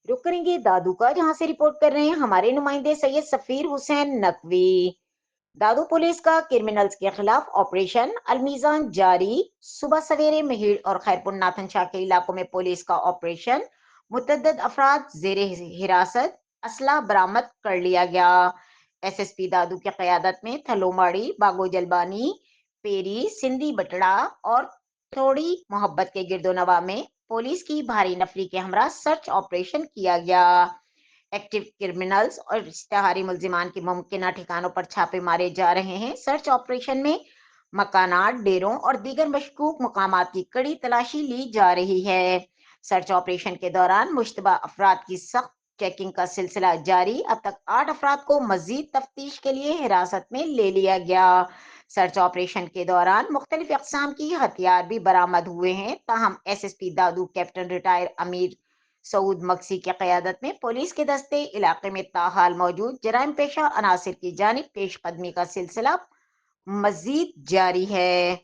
रुक करेंगे दादू का, जहां से रिपोर्ट कर रहे हैं हमारे नुमाइंदे सैयद सफीर हुसैन नकवी। दादू पुलिस का क्रिमिनल्स के खिलाफ ऑपरेशन अलमीजान जारी। सुबह सवेरे मेहिर और खैरपुर नाथन शाह के इलाकों में पुलिस का ऑपरेशन, मुतद्दद अफराद जेर हिरासत, असला बरामद कर लिया गया। एसएसपी दादू की क़यादत में थलोमाड़ी, बागो जलबानी, पेरी, सिंधी बटड़ा और थोड़ी मोहब्बत के गिरदोनवा में पुलिस की भारी नफरी के हमरा सर्च ऑपरेशन किया गया। एक्टिव क्रिमिनल्स और इश्तेहारी मुल्जिमान के मुमकिन ठिकानों पर छापे मारे जा रहे हैं। सर्च ऑपरेशन में मकानात, डेरों और दीगर मशकूक मकामात की कड़ी तलाशी ली जा रही है। सर्च ऑपरेशन के दौरान मुश्तबा अफराद की सख्त चेकिंग का सिलसिला जारी। अब तक 8 अफराद को मजीद तफ्तीश के लिए हिरासत में ले लिया गया। सर्च ऑपरेशन के दौरान मुख्तलिफ अकसाम की हथियार भी बरामद हुए हैं। ताहम एसएसपी दादू कैप्टन रिटायर अमीर सऊद मक्सी की क़यादत में पुलिस के दस्ते इलाके में ताहाल मौजूद जराइम पेशा अनासिर की जानिब पेश कदमी का सिलसिला मजीद जारी है।